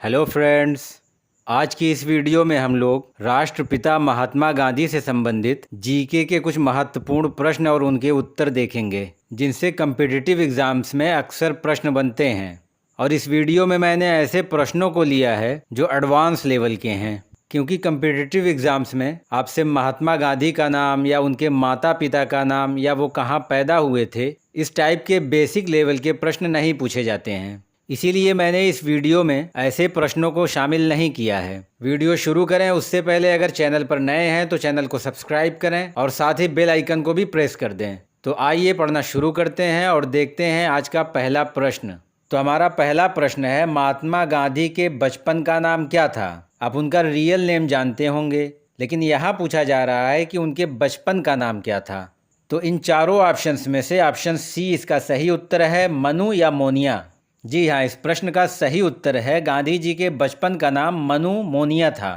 Hello friends. आज की इस वीडियो में हम लोग राष्ट्रपिता महात्मा गांधी से संबंधित जीके के कुछ महत्वपूर्ण प्रश्न और उनके उत्तर देखेंगे जिनसे कम्पिटिटिव एग्जाम्स में अक्सर प्रश्न बनते हैं। और इस वीडियो में मैंने ऐसे प्रश्नों को लिया है जो एडवांस लेवल के हैं, क्योंकि कम्पिटिटिव एग्जाम्स में आपसे महात्मा गांधी का नाम या उनके माता पिता का नाम या वो कहाँ पैदा हुए थे, इस टाइप के बेसिक लेवल के प्रश्न नहीं पूछे जाते हैं। इसीलिए मैंने इस वीडियो में ऐसे प्रश्नों को शामिल नहीं किया है। वीडियो शुरू करें उससे पहले अगर चैनल पर नए हैं तो चैनल को सब्सक्राइब करें और साथ ही बेल आइकन को भी प्रेस कर दें। तो आइए पढ़ना शुरू करते हैं और देखते हैं आज का पहला प्रश्न। तो हमारा पहला प्रश्न है, महात्मा गांधी के बचपन का नाम क्या था? आप उनका रियल नेम जानते होंगे, लेकिन यहाँ पूछा जा रहा है कि उनके बचपन का नाम क्या था। तो इन चारों ऑप्शंस में से ऑप्शन सी इसका सही उत्तर है, मनु या मोनिया। जी हाँ, इस प्रश्न का सही उत्तर है गांधी जी के बचपन का नाम मनु मोनिया था।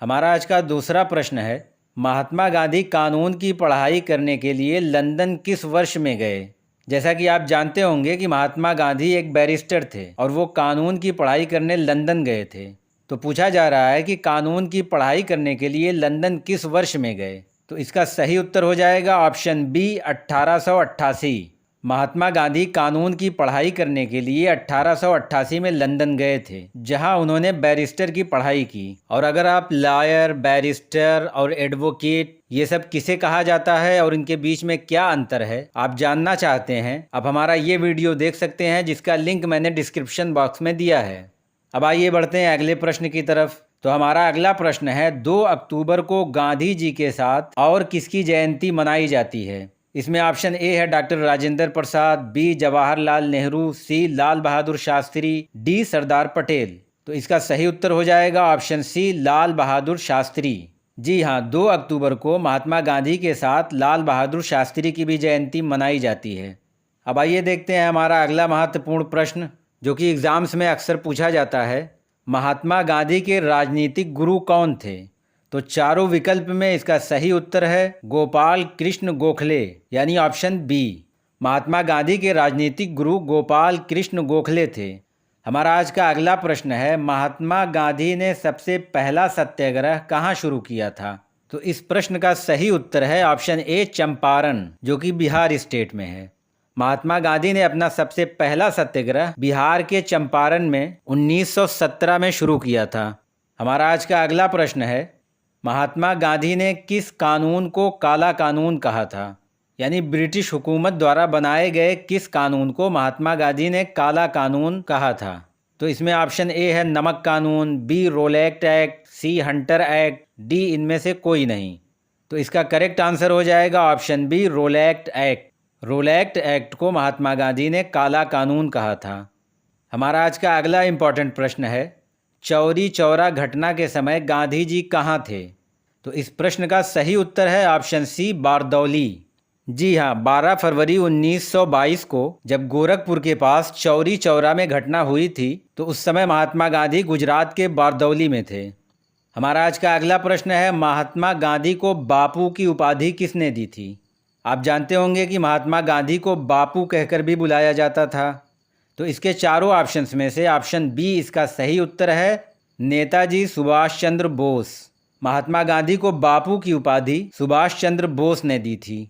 हमारा आज का दूसरा प्रश्न है, महात्मा गांधी कानून की पढ़ाई करने के लिए लंदन किस वर्ष में गए? जैसा कि आप जानते होंगे कि महात्मा गांधी एक बैरिस्टर थे और वो कानून की पढ़ाई करने लंदन गए थे। तो पूछा जा रहा है कि कानून की पढ़ाई करने के लिए लंदन किस वर्ष में गए? तो इसका सही उत्तर हो जाएगा ऑप्शन बी, 1888। महात्मा गांधी कानून की पढ़ाई करने के लिए 1888 में लंदन गए थे, जहां उन्होंने बैरिस्टर की पढ़ाई की। और अगर आप लॉयर, बैरिस्टर और एडवोकेट ये सब किसे कहा जाता है और इनके बीच में क्या अंतर है आप जानना चाहते हैं, आप हमारा ये वीडियो देख सकते हैं जिसका लिंक मैंने डिस्क्रिप्शन बॉक्स में दिया है। अब आइए बढ़ते हैं अगले प्रश्न की तरफ। तो हमारा अगला प्रश्न है, 2 अक्टूबर को गांधी जी के साथ और किसकी जयंती मनाई जाती है? इसमें ऑप्शन ए है डॉक्टर राजेंद्र प्रसाद, बी जवाहरलाल नेहरू, सी लाल बहादुर शास्त्री, डी सरदार पटेल। तो इसका सही उत्तर हो जाएगा ऑप्शन सी, लाल बहादुर शास्त्री। जी हाँ, 2 अक्टूबर को महात्मा गांधी के साथ लाल बहादुर शास्त्री की भी जयंती मनाई जाती है। अब आइए देखते हैं हमारा अगला महत्वपूर्ण प्रश्न जो कि एग्जाम्स में अक्सर पूछा जाता है, महात्मा गांधी के राजनीतिक गुरु कौन थे? तो चारों विकल्प में इसका सही उत्तर है गोपाल कृष्ण गोखले, यानी ऑप्शन बी। महात्मा गांधी के राजनीतिक गुरु गोपाल कृष्ण गोखले थे। हमारा आज का अगला प्रश्न है, महात्मा गांधी ने सबसे पहला सत्याग्रह कहाँ शुरू किया था? तो इस प्रश्न का सही उत्तर है ऑप्शन ए, चंपारण, जो कि बिहार स्टेट में है। महात्मा गांधी ने अपना सबसे पहला सत्याग्रह बिहार के चंपारण में 1917 में शुरू किया था। हमारा आज का अगला प्रश्न है, महात्मा गांधी ने किस कानून को काला कानून कहा था? यानी ब्रिटिश हुकूमत द्वारा बनाए गए किस कानून को महात्मा गांधी ने काला कानून कहा था? तो इसमें ऑप्शन ए है नमक कानून, बी रोलैक्ट एक्ट, सी हंटर एक्ट, डी इनमें से कोई नहीं। तो इसका करेक्ट आंसर हो जाएगा ऑप्शन बी, रोलैक्ट एक्ट। रोलैक्ट एक्ट को महात्मा गांधी ने काला कानून कहा था। हमारा आज का अगला इम्पॉर्टेंट प्रश्न है, चौरी चौरा घटना के समय गांधी जी कहाँ थे? तो इस प्रश्न का सही उत्तर है ऑप्शन सी, बारदौली। जी हाँ, 12 फरवरी 1922 को जब गोरखपुर के पास चौरी चौरा में घटना हुई थी तो उस समय महात्मा गांधी गुजरात के बारदौली में थे। हमारा आज का अगला प्रश्न है, महात्मा गांधी को बापू की उपाधि किसने दी थी? आप जानते होंगे कि महात्मा गांधी को बापू कहकर भी बुलाया जाता था। तो इसके चारों ऑप्शंस में से ऑप्शन बी इसका सही उत्तर है, नेताजी सुभाष चंद्र बोस। महात्मा गांधी को बापू की उपाधि सुभाष चंद्र बोस ने दी थी।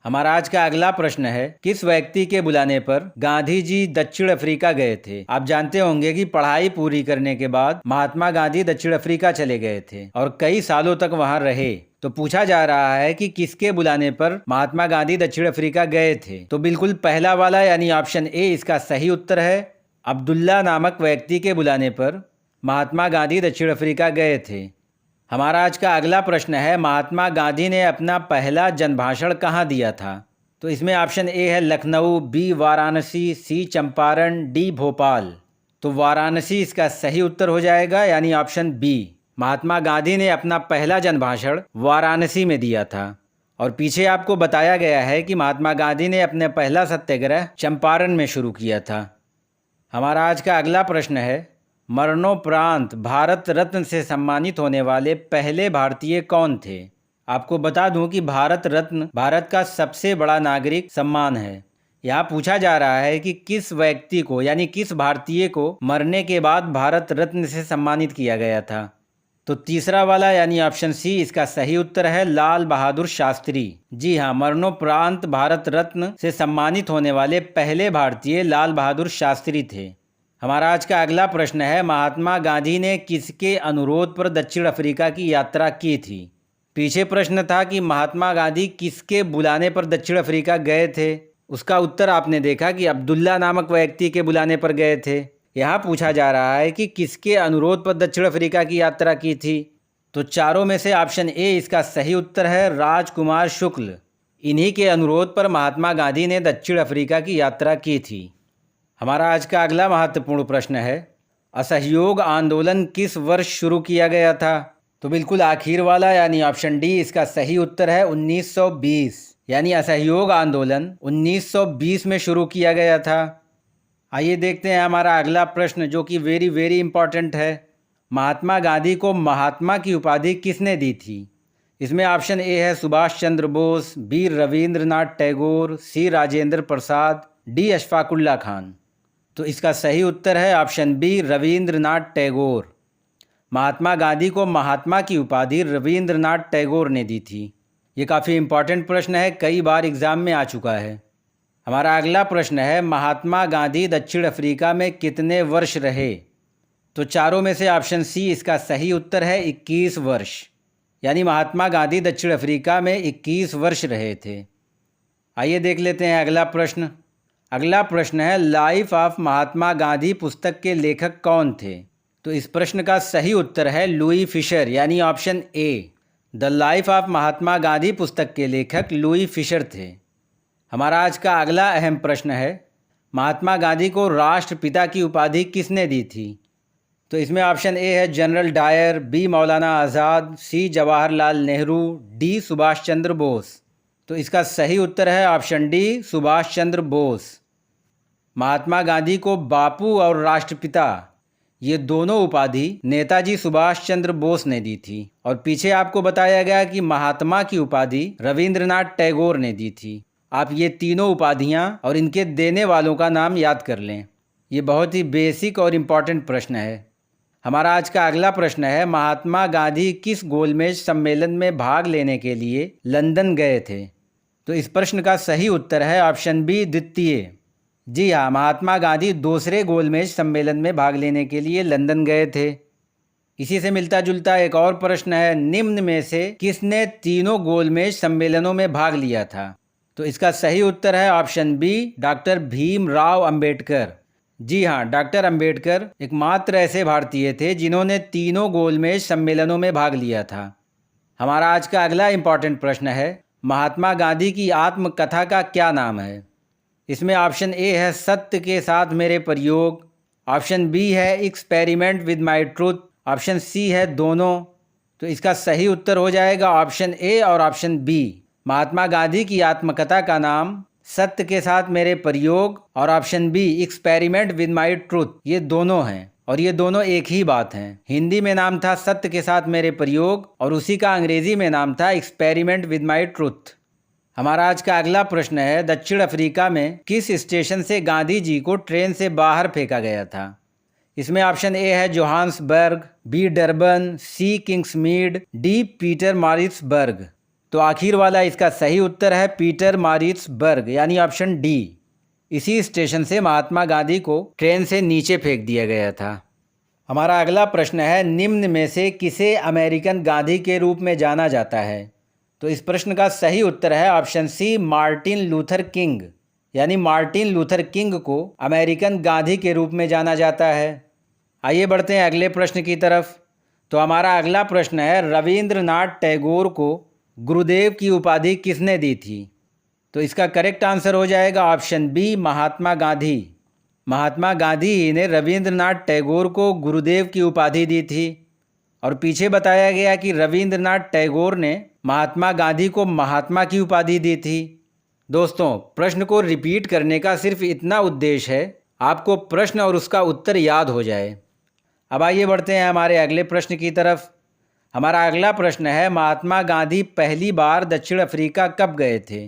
हमारा आज का अगला प्रश्न है, किस व्यक्ति के बुलाने पर गांधी जी दक्षिण अफ्रीका गए थे? आप जानते होंगे कि पढ़ाई पूरी करने के बाद महात्मा गांधी दक्षिण अफ्रीका चले गए थे और कई सालों तक वहां रहे। तो पूछा जा रहा है कि किसके बुलाने पर महात्मा गांधी दक्षिण अफ्रीका गए थे? तो बिल्कुल पहला वाला यानी ऑप्शन ए इसका सही उत्तर है, अब्दुल्ला नामक व्यक्ति के बुलाने पर महात्मा गांधी दक्षिण अफ्रीका गए थे। हमारा आज का अगला प्रश्न है, महात्मा गांधी ने अपना पहला जनभाषण कहाँ दिया था? तो इसमें ऑप्शन ए है लखनऊ, बी वाराणसी, सी चंपारण, डी भोपाल। तो वाराणसी इसका सही उत्तर हो जाएगा यानी ऑप्शन बी। महात्मा गांधी ने अपना पहला जनभाषण वाराणसी में दिया था और पीछे आपको बताया गया है कि महात्मा गांधी ने अपना पहला सत्याग्रह चंपारण में शुरू किया था। हमारा आज का अगला प्रश्न है, मरणोपरांत भारत रत्न से सम्मानित होने वाले पहले भारतीय कौन थे? आपको बता दूं कि भारत रत्न भारत का सबसे बड़ा नागरिक सम्मान है। यहाँ पूछा जा रहा है कि किस व्यक्ति को यानी किस भारतीय को मरने के बाद भारत रत्न से सम्मानित किया गया था। तो तीसरा वाला यानी ऑप्शन सी इसका सही उत्तर है, लाल बहादुर शास्त्री। जी हाँ, मरणोपरांत भारत रत्न से सम्मानित होने वाले पहले भारतीय लाल बहादुर शास्त्री थे। हमारा आज का अगला प्रश्न है, महात्मा गांधी ने किसके अनुरोध पर दक्षिण अफ्रीका की यात्रा की थी। पीछे प्रश्न था कि महात्मा गांधी किसके बुलाने पर दक्षिण अफ्रीका गए थे। उसका उत्तर आपने देखा कि अब्दुल्ला नामक व्यक्ति के बुलाने पर गए थे। यहाँ पूछा जा रहा है कि किसके अनुरोध पर दक्षिण अफ्रीका की यात्रा की थी। तो चारों में से ऑप्शन ए इसका सही उत्तर है, राजकुमार शुक्ल। इन्हीं के अनुरोध पर महात्मा गांधी ने दक्षिण अफ्रीका की यात्रा की थी। हमारा आज का अगला महत्वपूर्ण प्रश्न है, असहयोग आंदोलन किस वर्ष शुरू किया गया था। तो बिल्कुल आखिर वाला यानी ऑप्शन डी इसका सही उत्तर है, 1920। यानी असहयोग आंदोलन 1920 में शुरू किया गया था। आइए देखते हैं हमारा अगला प्रश्न, जो कि वेरी वेरी इंपॉर्टेंट है। महात्मा गांधी को महात्मा की उपाधि किसने दी थी। इसमें ऑप्शन ए है सुभाष चंद्र बोस, बी रविंद्रनाथ टैगोर, सी राजेंद्र प्रसाद, डी अशफाकुल्ला खान। तो इसका सही उत्तर है ऑप्शन बी, रविंद्रनाथ टैगोर। महात्मा गांधी को महात्मा की उपाधि रविंद्रनाथ टैगोर ने दी थी। ये काफ़ी इम्पॉर्टेंट प्रश्न है, कई बार एग्ज़ाम में आ चुका है। हमारा अगला प्रश्न है, महात्मा गांधी दक्षिण अफ्रीका में कितने वर्ष रहे। तो चारों में से ऑप्शन सी इसका सही उत्तर है, 21 वर्ष। यानी महात्मा गांधी दक्षिण अफ्रीका में 21 वर्ष रहे थे। आइए देख लेते हैं अगला प्रश्न। अगला प्रश्न है, लाइफ ऑफ महात्मा गांधी पुस्तक के लेखक कौन थे। तो इस प्रश्न का सही उत्तर है लुई फिशर, यानी option A. The life of Mahatma Gandhi पुस्तक के लेखक लुई फिशर थे। हमारा आज का अगला अहम प्रश्न है, महात्मा गांधी को राष्ट्रपिता की उपाधि किसने दी थी। तो इसमें ऑप्शन ए है जनरल डायर, बी मौलाना आज़ाद, सी जवाहरलाल नेहरू, डी सुभाष चंद्र बोस। तो इसका सही उत्तर है ऑप्शन डी, सुभाष चंद्र बोस। महात्मा गांधी को बापू और राष्ट्रपिता ये दोनों उपाधि नेताजी सुभाष चंद्र बोस ने दी थी। और पीछे आपको बताया गया कि महात्मा की उपाधि रविंद्रनाथ टैगोर ने दी थी। आप ये तीनों उपाधियां और इनके देने वालों का नाम याद कर लें। ये बहुत ही बेसिक और इम्पॉर्टेंट प्रश्न है। हमारा आज का अगला प्रश्न है, महात्मा गांधी किस गोलमेज सम्मेलन में भाग लेने के लिए लंदन गए थे। तो इस प्रश्न का सही उत्तर है ऑप्शन बी, द्वितीय। जी हाँ, महात्मा गांधी दूसरे गोलमेज सम्मेलन में भाग लेने के लिए लंदन गए थे। इसी से मिलता जुलता एक और प्रश्न है, निम्न में से किसने तीनों गोलमेज सम्मेलनों में भाग लिया था। तो इसका सही उत्तर है option B, doctor Bhimrao Ambedkar. जी हाँ, डॉक्टर अंबेडकर एकमात्र ऐसे भारतीय थे जिन्होंने तीनों गोलमेज सम्मेलनों में भाग लिया था। हमारा आज का अगला इम्पॉर्टेंट प्रश्न है, महात्मा गांधी की आत्मकथा का क्या नाम है। इसमें ऑप्शन ए है सत्य के साथ मेरे प्रयोग, ऑप्शन बी है experiment with my truth, option C है दोनों। तो इसका सही उत्तर हो जाएगा ऑप्शन ए और ऑप्शन बी। महात्मा गांधी की आत्मकथा का नाम सत्य के साथ मेरे प्रयोग और option B experiment with my truth, ये दोनों हैं और ये दोनों एक ही बात हैं। हिंदी में नाम था सत्य के साथ मेरे प्रयोग और उसी का अंग्रेजी में नाम था एक्सपेरिमेंट विद माय ट्रूथ। हमारा आज का अगला प्रश्न है, दक्षिण अफ्रीका में किस स्टेशन से गांधी जी को ट्रेन से बाहर फेंका गया था। इसमें ऑप्शन ए है जोहान्सबर्ग, बी डरबन, सी किंग्समीड, डी पीटर मारिट्सबर्ग। तो आखिर वाला इसका सही उत्तर है पीटर मारिट्सबर्ग, यानी ऑप्शन डी। इसी स्टेशन से महात्मा गांधी को ट्रेन से नीचे फेंक दिया गया था। हमारा अगला प्रश्न है, निम्न में से किसे अमेरिकन गांधी के रूप में जाना जाता है। तो इस प्रश्न का सही उत्तर है option C, Martin Luther King. यानी मार्टिन लूथर किंग को अमेरिकन गांधी के रूप में जाना जाता है। आइए बढ़ते हैं अगले प्रश्न की तरफ। तो हमारा अगला प्रश्न है, रविंद्रनाथ टैगोर को गुरुदेव की उपाधि किसने दी थी। तो इसका करेक्ट आंसर हो जाएगा ऑप्शन बी, महात्मा गांधी। महात्मा गांधी ही ने रविंद्रनाथ टैगोर को गुरुदेव की उपाधि दी थी। और पीछे बताया गया कि रविंद्रनाथ टैगोर ने महात्मा गांधी को महात्मा की उपाधि दी थी। दोस्तों, प्रश्न को रिपीट करने का सिर्फ इतना उद्देश्य है, आपको प्रश्न और उसका उत्तर याद हो जाए। अब आइए बढ़ते हैं हमारे अगले प्रश्न की तरफ। हमारा अगला प्रश्न है, महात्मा गांधी पहली बार दक्षिण अफ्रीका कब गए थे।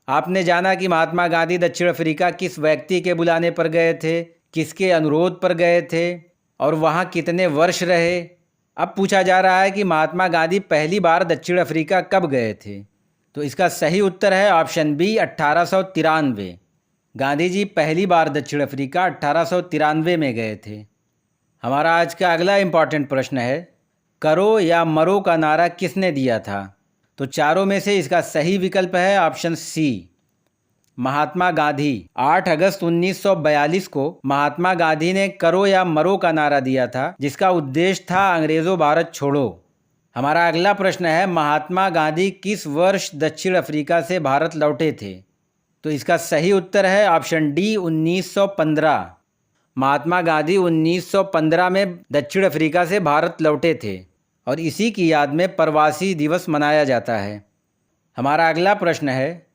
आपने जाना कि महात्मा गांधी दक्षिण अफ्रीका किस व्यक्ति के बुलाने पर गए थे, किसके अनुरोध पर गए थे और वहाँ कितने वर्ष रहे। अब पूछा जा रहा है कि महात्मा गांधी पहली बार दक्षिण अफ्रीका कब गए थे। तो इसका सही उत्तर है ऑप्शन बी 1893। गांधी जी पहली बार दक्षिण अफ्रीका 1893 में गए थे। हमारा आज का अगला इम्पॉर्टेंट प्रश्न है, करो या मरो का नारा किसने दिया था। तो चारों में से इसका सही विकल्प है ऑप्शन सी, महात्मा गांधी। 8 अगस्त 1942 को महात्मा गांधी ने करो या मरो का नारा दिया था, जिसका उद्देश्य था अंग्रेजों भारत छोड़ो। हमारा अगला प्रश्न है, महात्मा गांधी किस वर्ष दक्षिण अफ्रीका से भारत लौटे थे। तो इसका सही उत्तर है ऑप्शन डी 1915। महात्मा गांधी 1915 में दक्षिण अफ्रीका से भारत लौटे थे और इसी की याद में प्रवासी दिवस मनाया जाता है। हमारा अगला प्रश्न है,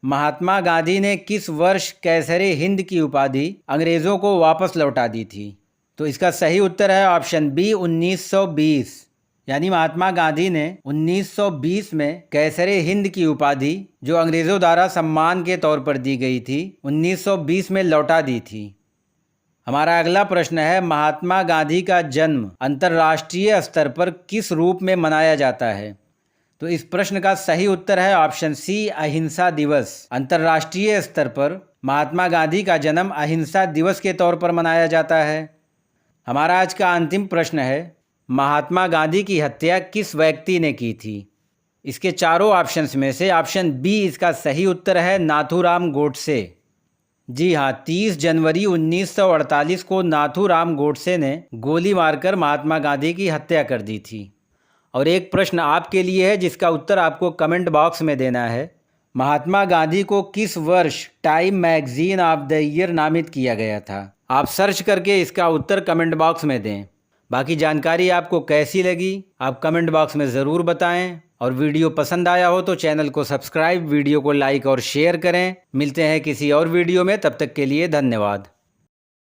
महात्मा गांधी ने किस वर्ष कैसरे हिंद की उपाधि अंग्रेज़ों को वापस लौटा दी थी। तो इसका सही उत्तर है ऑप्शन बी 1920। यानी महात्मा गांधी ने 1920 में कैसरे हिंद की उपाधि, जो अंग्रेज़ों द्वारा सम्मान के तौर पर दी गई थी, 1920 में लौटा दी थी। हमारा अगला प्रश्न है, महात्मा गांधी का जन्म अंतर्राष्ट्रीय स्तर पर किस रूप में मनाया जाता है। तो इस प्रश्न का सही उत्तर है ऑप्शन सी, अहिंसा दिवस। अंतर्राष्ट्रीय स्तर पर महात्मा गांधी का जन्म अहिंसा दिवस के तौर पर मनाया जाता है। हमारा आज का अंतिम प्रश्न है, महात्मा गांधी की हत्या किस व्यक्ति ने की थी। इसके चारों ऑप्शंस में से ऑप्शन बी इसका सही उत्तर है, नाथूराम गोडसे। जी हाँ, 30 जनवरी 1948 को नाथूराम गोडसे ने गोली मारकर महात्मा गांधी की हत्या कर दी थी। और एक प्रश्न आपके लिए है, जिसका उत्तर आपको कमेंट बॉक्स में देना है। महात्मा गांधी को किस वर्ष time magazine of the year नामित किया गया था। आप सर्च करके इसका उत्तर कमेंट बॉक्स में दें। बाकी जानकारी आपको कैसी लगी आप कमेंट बॉक्स में ज़रूर बताएं, और वीडियो पसंद आया हो तो चैनल को सब्सक्राइब, वीडियो को लाइक और शेयर करें। मिलते हैं किसी और वीडियो में, तब तक के लिए धन्यवाद।